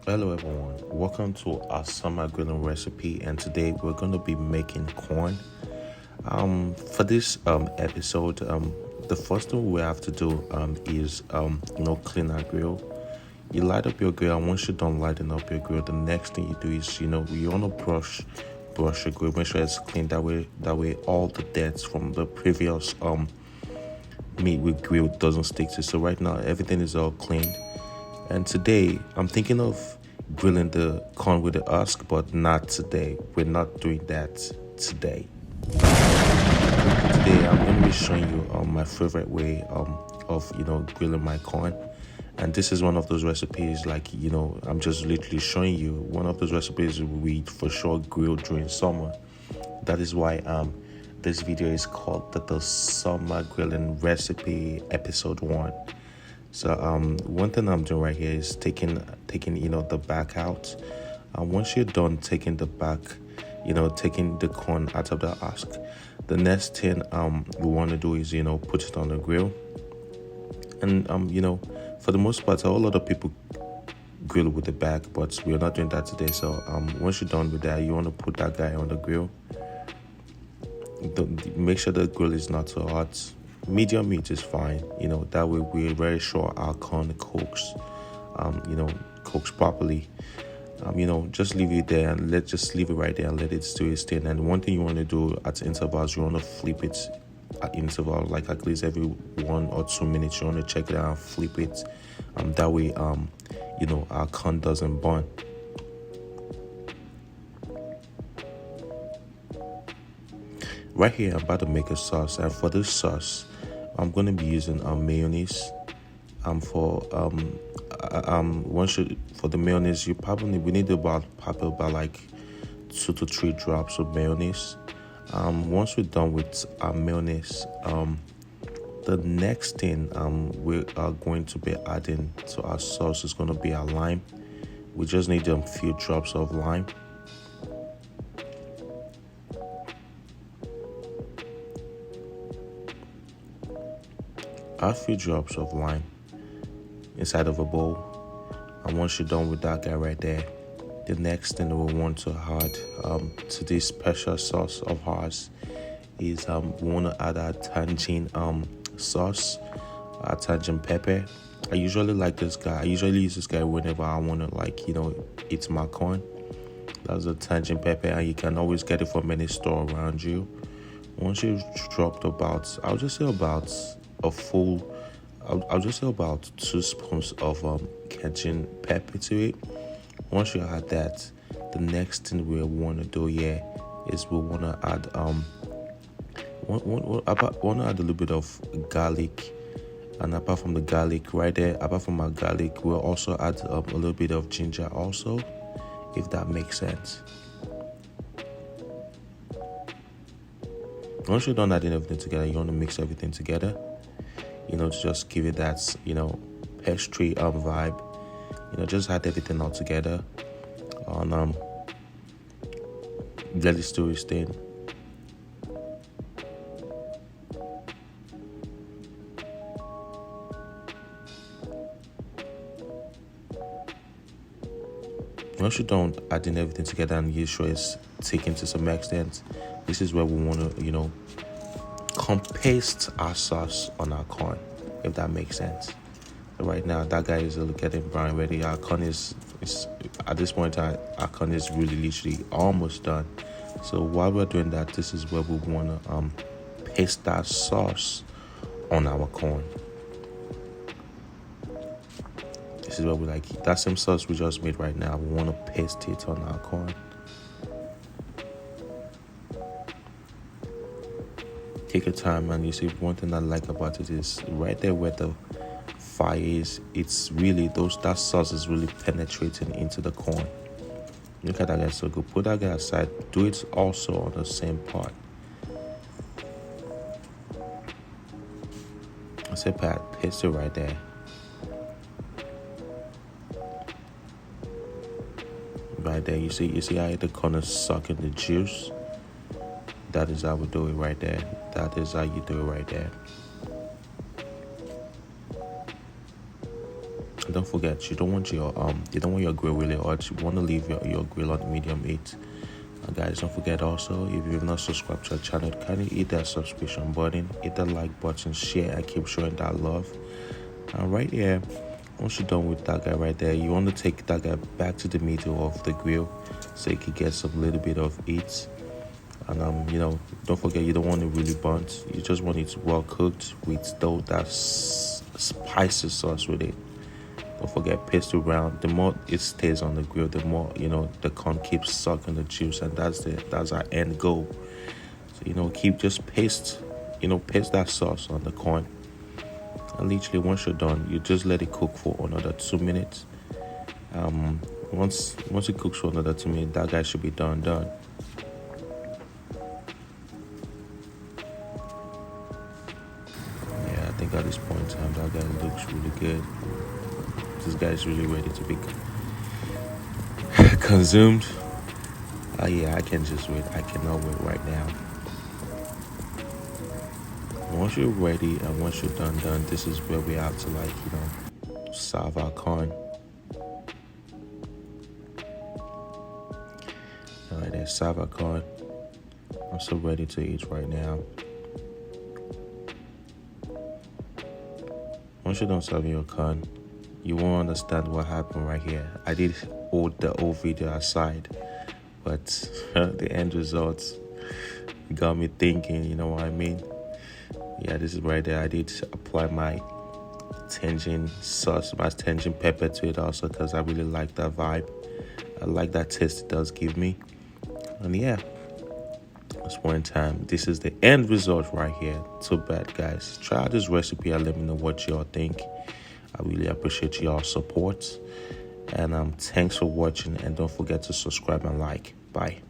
Hello everyone, welcome to our summer grilling recipe, and today we're going to be making corn. For this episode, the first thing we have to do is clean our grill. You light up your grill, and once you're done lighting up your grill, the next thing you do is you want to brush your grill, make sure it's clean. That way all the dirt from the previous meat we grilled doesn't stick to. So right now everything is all clean. And today, I'm thinking of grilling the corn with the husk, but not today. We're not doing that today. Today, I'm going to be showing you my favorite way of grilling my corn. And this is one of those recipes, I'm just literally showing you one of those recipes we for sure grill during summer. That is why this video is called the Summer Grilling Recipe Episode 1. So one thing I'm doing right here is taking the back out. Once you're done taking the back, taking the corn out of the husk, the next thing we want to do is put it on the grill. And for the most part, a whole lot of people grill with the back, but we're not doing that today. So once you're done with that, you want to put that guy on the grill. Make sure the grill is not too hot. Medium heat is fine, that way we're very sure our corn cooks properly. Just leave it there and leave it right there and let it do its thing. And one thing you want to do at intervals, you want to flip it at interval, like at least every 1 or 2 minutes. You want to check it out and flip it. That way, our corn doesn't burn. Right here, I'm about to make a sauce, and for this sauce, I'm going to be using mayonnaise. For the mayonnaise, we need about 2 to 3 drops of mayonnaise. Once we're done with our mayonnaise, the next thing we are going to be adding to our sauce is going to be our lime. We just need a few drops of lime. Add a few drops of lime inside of a bowl, and once you're done with that guy right there, the next thing we want to add to this special sauce of ours is we want to add our tangerine sauce, our tangerine pepper. I usually use this guy whenever I want to eat my corn. That's the tangerine pepper, and you can always get it from any store around you. Once you've dropped I'll just say about 2 spoons of cajun pepper to it. Once you add that, the next thing we want to do here is we want to add a little bit of garlic. And apart from the garlic right there, apart from our garlic, we'll also add a little bit of ginger also, if that makes sense. Once you're done adding everything together, you want to mix everything together, to just give it that, pastry vibe. Just add everything all together and let it do its thing. Once you're done adding everything together and you're sure it's taken to some extent, this is where we want to, paste our sauce on our corn, if that makes sense. Right now, that guy is getting brown ready. Our corn is at this point, our corn is really literally almost done. So while we're doing that, this is where we want to paste that sauce on our corn. This is where we that same sauce we just made right now. We want to paste it on our corn. Take your time, and you see one thing I like about it is right there where the fire is, it's really that sauce is really penetrating into the corn. Look at that guy, so good. Put that guy aside. Do it also on the same part. I said paste it right there. Right there, you see how the corn is sucking the juice. That is how we do it right there. That is how you do it right there. And don't forget, you don't want your grill really hot. You want to leave your grill on medium heat. Guys, don't forget also, if you've not subscribed to our channel, kindly hit that subscription button, hit that like button, share, and keep showing that love. And right here, once you're done with that guy right there, you want to take that guy back to the middle of the grill so you can get some little bit of heat. And don't forget, you don't want it really burnt. You just want it well cooked with that spicy sauce with it. Don't forget, paste it around. The more it stays on the grill, the more the corn keeps sucking the juice, and that's our end goal. So keep just paste that sauce on the corn. And literally, once you're done, you just let it cook for another 2 minutes. Once it cooks for another 2 minutes, that guy should be done. Yeah, I think at this point in time, that guy looks really good. This guy is really ready to be consumed. Yeah, I can just wait. I cannot wait right now. Once you're ready and once you're done, this is where we have to serve our corn. Alright, there's serve our corn. I'm so ready to eat right now. Once you're done serving your corn, you won't understand what happened right here. I did hold the whole video aside, but the end results got me thinking, you know what I mean? Yeah, this is right there. I did apply my tangerine sauce, my tangerine pepper to it also because I really like that vibe. I like that taste it does give me. And yeah, that's one time. This is the end result right here. Too bad, guys. Try out this recipe and let me know what y'all think. I really appreciate y'all support. And thanks for watching. And don't forget to subscribe and like. Bye.